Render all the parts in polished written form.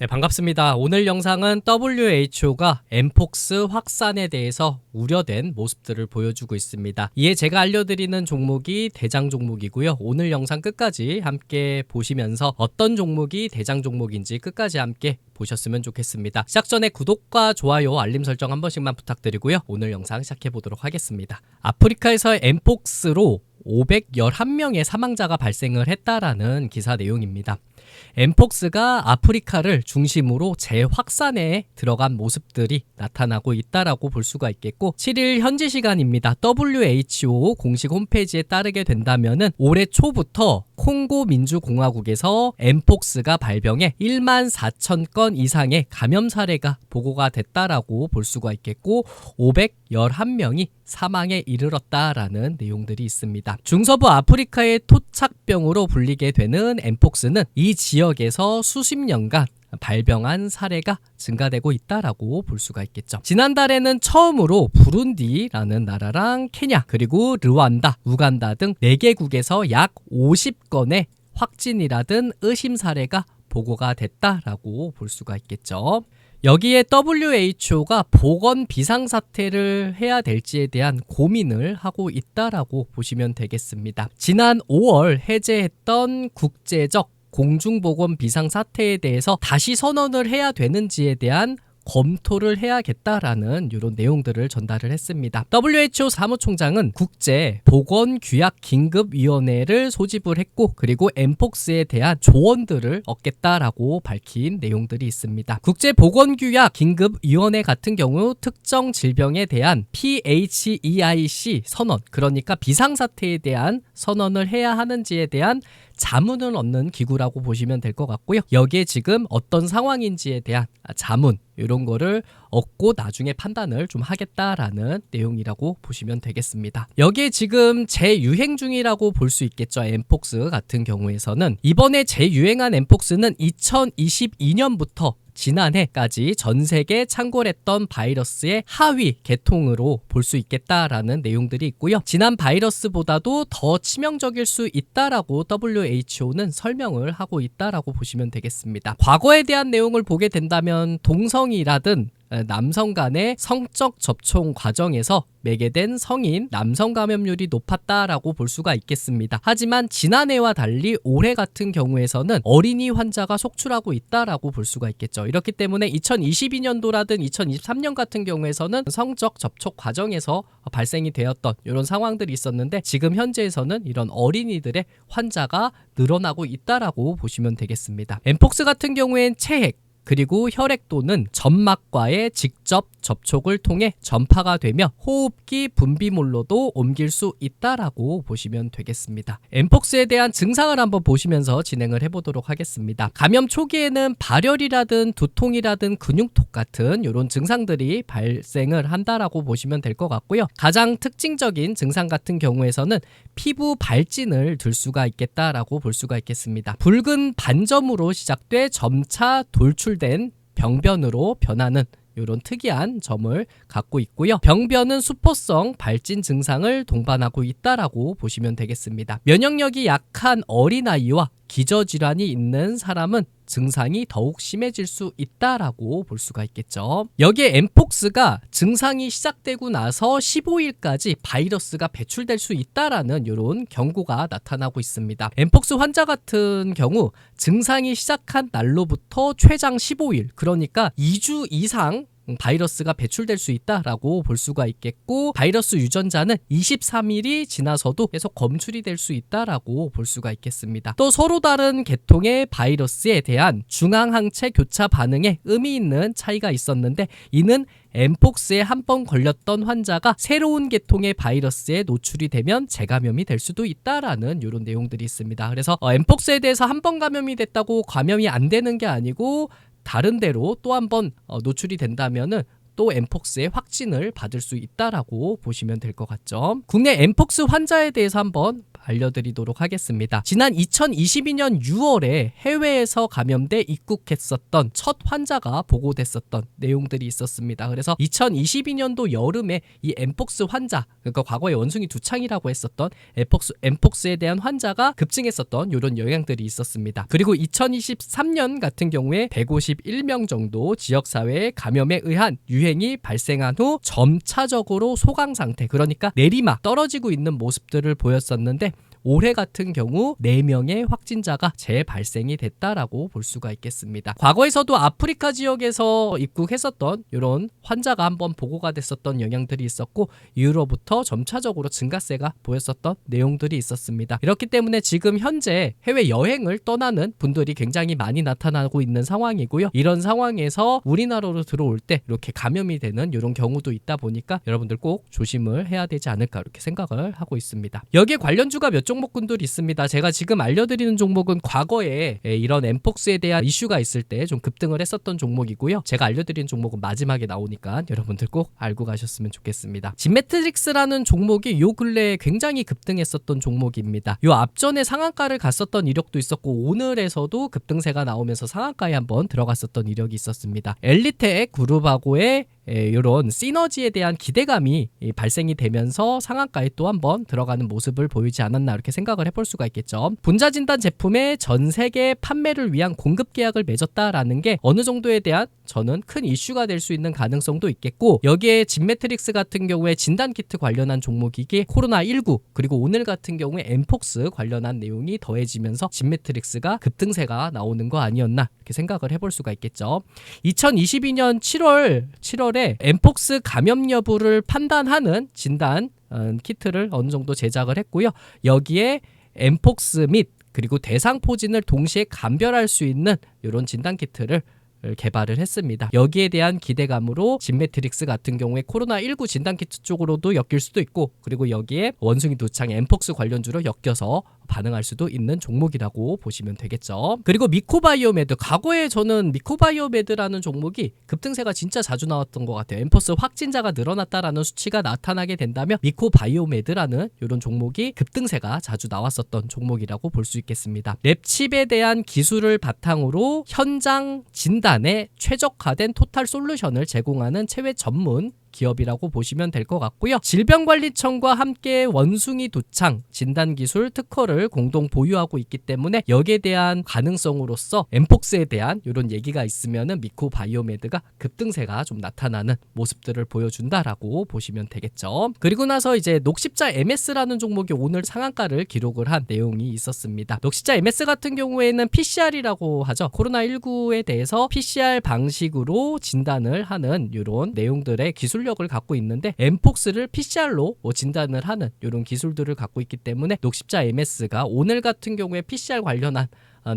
네, 반갑습니다. 오늘 영상은 WHO가 엠폭스 확산에 대해서 우려된 모습들을 보여주고 있습니다. 이에 제가 알려드리는 종목이 대장 종목이고요. 오늘 영상 끝까지 함께 보시면서 어떤 종목이 대장 종목인지 끝까지 함께 보셨으면 좋겠습니다. 시작 전에 구독과 좋아요, 알림 설정 한 번씩만 부탁드리고요. 오늘 영상 시작해 보도록 하겠습니다. 아프리카에서 엠폭스로 511명의 사망자가 발생을 했다라는 기사 내용입니다. 엠폭스가 아프리카를 중심으로 재확산에 들어간 모습들이 나타나고 있다라고 볼 수가 있겠고, 7일 현지 시간입니다. WHO 공식 홈페이지에 따르게 된다면은 올해 초부터 콩고 민주공화국에서 엠폭스가 발병해 1만 4천 건 이상의 감염 사례가 보고가 됐다라고 볼 수가 있겠고, 511명이 사망에 이르렀다라는 내용들이 있습니다. 중서부 아프리카의 토착병으로 불리게 되는 엠폭스는 이 지역에서 수십 년간 발병한 사례가 증가되고 있다라고 볼 수가 있겠죠. 지난달에는 처음으로 부룬디라는 나라랑 케냐, 그리고 르완다, 우간다 등 4개국에서 약 50건의 확진이라든 의심 사례가 보고가 됐다라고 볼 수가 있겠죠. 여기에 WHO가 보건 비상사태를 해야 될지에 대한 고민을 하고 있다라고 보시면 되겠습니다. 지난 5월 해제했던 국제적 공중보건 비상사태에 대해서 다시 선언을 해야 되는지에 대한 검토를 해야겠다라는 이런 내용들을 전달을 했습니다. WHO 사무총장은 국제보건규약긴급위원회를 소집을 했고, 그리고 엠폭스에 대한 조언들을 얻겠다라고 밝힌 내용들이 있습니다. 국제보건규약긴급위원회 같은 경우 특정 질병에 대한 PHEIC 선언, 그러니까 비상사태에 대한 선언을 해야 하는지에 대한 자문을 얻는 기구라고 보시면 될 것 같고요. 여기에 지금 어떤 상황인지에 대한 자문, 이런 거를 얻고 나중에 판단을 좀 하겠다라는 내용이라고 보시면 되겠습니다. 여기에 지금 재유행 중이라고 볼 수 있겠죠. 엠폭스 같은 경우에서는 이번에 재유행한 엠폭스는 2022년부터 지난해까지 전 세계에 창궐했던 바이러스의 하위 계통으로 볼 수 있겠다라는 내용들이 있고요. 지난 바이러스보다도 더 치명적일 수 있다라고 WHO는 설명을 하고 있다라고 보시면 되겠습니다. 과거에 대한 내용을 보게 된다면 동성이라든 남성 간의 성적 접촉 과정에서 매개된 성인 남성 감염률이 높았다라고 볼 수가 있겠습니다. 하지만 지난해와 달리 올해 같은 경우에서는 어린이 환자가 속출하고 있다라고 볼 수가 있겠죠. 이렇기 때문에 2022년도라든 2023년 같은 경우에서는 성적 접촉 과정에서 발생이 되었던 이런 상황들이 있었는데, 지금 현재에서는 이런 어린이들의 환자가 늘어나고 있다라고 보시면 되겠습니다. 엠폭스 같은 경우엔 체액, 그리고 혈액 또는 점막과의 직접 접촉을 통해 전파가 되며 호흡기 분비물로도 옮길 수 있다라고 보시면 되겠습니다. 엠폭스에 대한 증상을 한번 보시면서 진행을 해보도록 하겠습니다. 감염 초기에는 발열이라든 두통이라든 근육통 같은 이런 증상들이 발생을 한다라고 보시면 될 것 같고요. 가장 특징적인 증상 같은 경우에서는 피부 발진을 들 수가 있겠다라고 볼 수가 있겠습니다. 붉은 반점으로 시작돼 점차 돌출된 병변으로 변하는 이런 특이한 점을 갖고 있고요. 병변은 수포성 발진 증상을 동반하고 있다라고 보시면 되겠습니다. 면역력이 약한 어린아이와 기저질환이 있는 사람은 증상이 더욱 심해질 수 있다라고 볼 수가 있겠죠. 여기에 엠폭스가 증상이 시작되고 나서 15일까지 바이러스가 배출될 수 있다라는 이런 경고가 나타나고 있습니다. 엠폭스 환자 같은 경우 증상이 시작한 날로부터 최장 15일, 그러니까 2주 이상 바이러스가 배출될 수 있다라고 볼 수가 있겠고, 바이러스 유전자는 23일이 지나서도 계속 검출이 될 수 있다라고 볼 수가 있겠습니다. 또 서로 다른 계통의 바이러스에 대한 중앙항체 교차 반응에 의미 있는 차이가 있었는데, 이는 엠폭스에 한 번 걸렸던 환자가 새로운 계통의 바이러스에 노출이 되면 재감염이 될 수도 있다라는 이런 내용들이 있습니다. 그래서 엠폭스에 대해서 한 번 감염이 됐다고 감염이 안 되는 게 아니고, 다른 데로 또 한 번 노출이 된다면은 또 엠폭스의 확진을 받을 수 있다라고 보시면 될 것 같죠. 국내 엠폭스 환자에 대해서 한번 알려드리도록 하겠습니다. 지난 2022년 6월에 해외에서 감염돼 입국했었던 첫 환자가 보고됐었던 내용들이 있었습니다. 그래서 2022년도 여름에 이 엠폭스 환자, 그러니까 과거에 원숭이 두창이라고 했었던 엠폭스에 대한 환자가 급증했었던 이런 영향들이 있었습니다. 그리고 2023년 같은 경우에 151명 정도 지역사회의 감염에 의한 유행이 발생한 후 점차적으로 소강 상태, 그러니까 내리막 떨어지고 있는 모습들을 보였었는데 올해 같은 경우 4명의 확진자가 재발생이 됐다라고 볼 수가 있겠습니다. 과거에서도 아프리카 지역에서 입국했었던 이런 환자가 한번 보고가 됐었던 영향들이 있었고 이후로부터 점차적으로 증가세가 보였었던 내용들이 있었습니다. 이렇기 때문에 지금 현재 해외 여행을 떠나는 분들이 굉장히 많이 나타나고 있는 상황이고요. 이런 상황에서 우리나라로 들어올 때 이렇게 감염이 되는 이런 경우도 있다 보니까 여러분들 꼭 조심을 해야 되지 않을까 이렇게 생각을 하고 있습니다. 여기에 관련주가 몇 종목군들이 있습니다. 제가 지금 알려드리는 종목은 과거에 이런 엠폭스에 대한 이슈가 있을 때 좀 급등을 했었던 종목이고요. 제가 알려드리는 종목은 마지막에 나오니까 여러분들 꼭 알고 가셨으면 좋겠습니다. 진매트릭스라는 종목이 요 근래에 굉장히 급등했었던 종목입니다. 요 앞전에 상한가를 갔었던 이력도 있었고 오늘에서도 급등세가 나오면서 상한가에 한번 들어갔었던 이력이 있었습니다. 엘리텍 그룹하고의 이런 시너지에 대한 기대감이 발생이 되면서 상한가에 또 한번 들어가는 모습을 보이지 않았나 이렇게 생각을 해볼 수가 있겠죠. 분자진단 제품의 전 세계 판매를 위한 공급 계약을 맺었다라는 게 어느 정도에 대한 저는 큰 이슈가 될 수 있는 가능성도 있겠고 여기에 진매트릭스 같은 경우에 진단키트 관련한 종목이기에 코로나19 그리고 오늘 같은 경우에 엠폭스 관련한 내용이 더해지면서 진매트릭스가 급등세가 나오는 거 아니었나 이렇게 생각을 해볼 수가 있겠죠. 2022년 7월에 엠폭스 감염 여부를 판단하는 진단 키트를 어느 정도 제작을 했고요. 여기에 엠폭스 및 그리고 대상포진을 동시에 감별할 수 있는 이런 진단 키트를 개발을 했습니다. 여기에 대한 기대감으로 진매트릭스 같은 경우에 코로나19 진단키트 쪽으로도 엮일 수도 있고 그리고 여기에 원숭이 두창 엠폭스 관련주로 엮여서 반응할 수도 있는 종목이라고 보시면 되겠죠. 그리고 미코바이오메드, 과거에 저는 미코바이오메드라는 종목이 급등세가 진짜 자주 나왔던 것 같아요. 엠폭스 확진자가 늘어났다라는 수치가 나타나게 된다면 미코바이오메드라는 이런 종목이 급등세가 자주 나왔었던 종목이라고 볼 수 있겠습니다. 랩칩에 대한 기술을 바탕으로 현장 진단에 최적화된 토탈 솔루션을 제공하는 체외 전문 기업이라고 보시면 될 것 같고요. 질병관리청과 함께 원숭이 두창 진단기술 특허를 공동 보유하고 있기 때문에 여기에 대한 가능성으로서 엠폭스에 대한 이런 얘기가 있으면은 미코바이오메드가 급등세가 좀 나타나는 모습들을 보여준다라고 보시면 되겠죠. 그리고 나서 이제 녹십자 MS라는 종목이 오늘 상한가를 기록을 한 내용이 있었습니다. 녹십자 MS 같은 경우에는 PCR이라고 하죠. 코로나19에 대해서 PCR 방식으로 진단을 하는 이런 내용들의 기술력을 갖고 있는데 엠폭스를 PCR로 진단을 하는 이런 기술들을 갖고 있기 때문에 녹십자 MS가 오늘 같은 경우에 PCR 관련한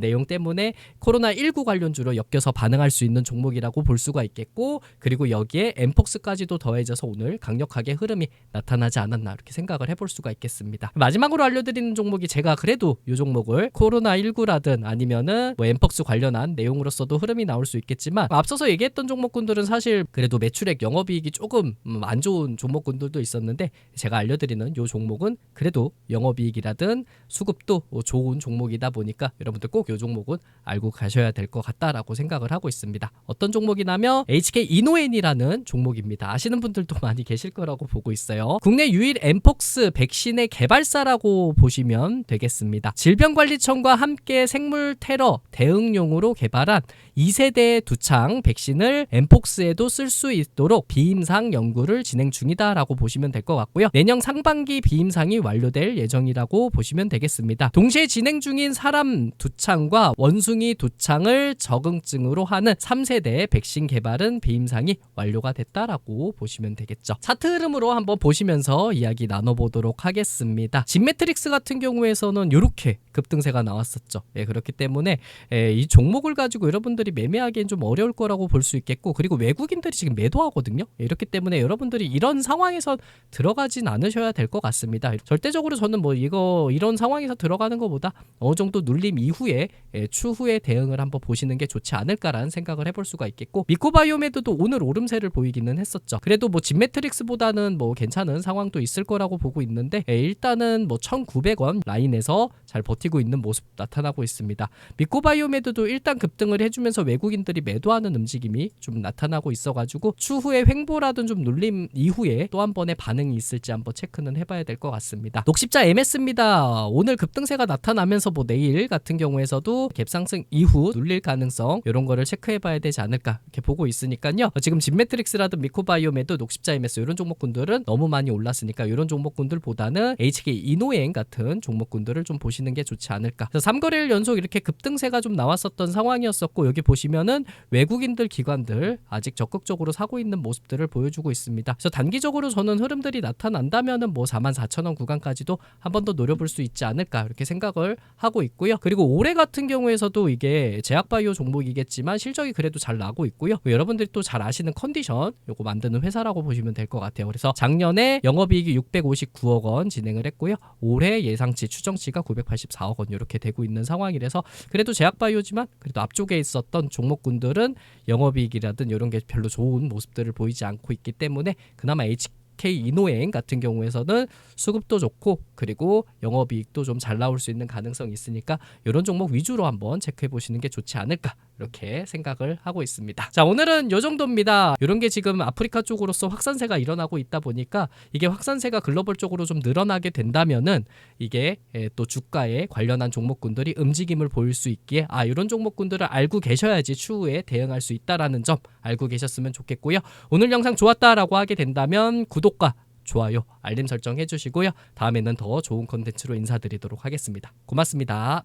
내용 때문에 코로나19 관련주로 엮여서 반응할 수 있는 종목이라고 볼 수가 있겠고 그리고 여기에 엠폭스까지도 더해져서 오늘 강력하게 흐름이 나타나지 않았나 이렇게 생각을 해볼 수가 있겠습니다. 마지막으로 알려드리는 종목이 제가 그래도 이 종목을 코로나19라든 아니면은 뭐 엠폭스 관련한 내용으로서도 흐름이 나올 수 있겠지만 앞서서 얘기했던 종목군들은 사실 그래도 매출액 영업이익이 조금 안 좋은 종목군들도 있었는데 제가 알려드리는 이 종목은 그래도 영업이익이라든 수급도 좋은 종목이다 보니까 여러분들 꼭 이 종목은 알고 가셔야 될 것 같다라고 생각을 하고 있습니다. 어떤 종목이냐면 HK 이노엔이라는 종목입니다. 아시는 분들도 많이 계실 거라고 보고 있어요. 국내 유일 엠폭스 백신의 개발사라고 보시면 되겠습니다. 질병관리청과 함께 생물 테러 대응용으로 개발한 2세대 두창 백신을 엠폭스에도 쓸 수 있도록 비임상 연구를 진행 중이다라고 보시면 될 것 같고요. 내년 상반기 비임상이 완료될 예정이라고 보시면 되겠습니다. 동시에 진행 중인 사람 두창과 원숭이 두창을 적응증으로 하는 3세대 백신 개발은 비임상이 완료가 됐다라고 보시면 되겠죠. 차트 흐름으로 한번 보시면서 이야기 나눠보도록 하겠습니다. 진매트릭스 같은 경우에서는 이렇게 급등세가 나왔었죠. 그렇기 때문에 이 종목을 가지고 여러분들이 매매하기엔 좀 어려울 거라고 볼 수 있겠고 그리고 외국인들이 지금 매도하거든요. 이렇기 때문에 여러분들이 이런 상황에서 들어가진 않으셔야 될 것 같습니다. 절대적으로 저는 뭐 이런 상황에서 들어가는 것보다 어느 정도 눌림 이후에 이후에 추후에 대응을 한번 보시는 게 좋지 않을까라는 생각을 해볼 수가 있겠고, 미코바이오메드도 오늘 오름세를 보이기는 했었죠. 그래도 뭐 진매트릭스보다는 뭐 괜찮은 상황도 있을 거라고 보고 있는데 일단은 뭐 1,900원 라인에서 잘 버티고 있는 모습 나타나고 있습니다. 미코바이오메드도 일단 급등을 해주면서 외국인들이 매도하는 움직임이 좀 나타나고 있어가지고 추후에 횡보라든 좀 눌림 이후에 또 한 번의 반응이 있을지 한번 체크는 해봐야 될 것 같습니다. 녹십자 MS입니다. 오늘 급등세가 나타나면서 뭐 내일 같은 경우에서도 갭상승 이후 눌릴 가능성 이런 거를 체크해봐야 되지 않을까 이렇게 보고 있으니까요. 지금 진매트릭스라든 미코바이오메드, 녹십자 MS 이런 종목군들은 너무 많이 올랐으니까 이런 종목군들보다는 HK 이노행 같은 종목군들을 좀 보시는 게 좋지 않을까. 그래서 3거래일 연속 이렇게 급등세가 좀 나왔었던 상황이었었고, 여기 보시면은 외국인들 기관들 아직 적극적으로 사고 있는 모습들을 보여주고 있습니다. 그래서 단기적으로 저는 흐름들이 나타난다면은 뭐 44,000원 구간까지도 한 번 더 노려볼 수 있지 않을까 이렇게 생각을 하고 있고요. 그리고 올해 같은 경우에서도 이게 제약바이오 종목이겠지만 실적이 그래도 잘 나고 있고요. 여러분들이 또 잘 아시는 컨디션 요거 만드는 회사라고 보시면 될 것 같아요. 그래서 작년에 영업이익이 659억 원 진행을 했고요. 올해 예상치 추정치가 984억 원 이렇게 되고 있는 상황이라서 그래도 제약바이오지만 그래도 앞쪽에 있었던 종목군들은 영업이익이라든 이런 게 별로 좋은 모습들을 보이지 않고 있기 때문에 그나마 HK 이노행 같은 경우에서는 수급도 좋고 그리고 영업이익도 좀 잘 나올 수 있는 가능성이 있으니까 이런 종목 위주로 한번 체크해 보시는 게 좋지 않을까 이렇게 생각을 하고 있습니다. 자, 오늘은 요 정도입니다. 이런 게 지금 아프리카 쪽으로서 확산세가 일어나고 있다 보니까 이게 확산세가 글로벌 쪽으로 좀 늘어나게 된다면은 이게 또 주가에 관련한 종목군들이 움직임을 보일 수 있기에 이런 종목군들을 알고 계셔야지 추후에 대응할 수 있다라는 점 알고 계셨으면 좋겠고요. 오늘 영상 좋았다라고 하게 된다면 구독과 좋아요, 알림 설정 해주시고요. 다음에는 더 좋은 컨텐츠로 인사드리도록 하겠습니다. 고맙습니다.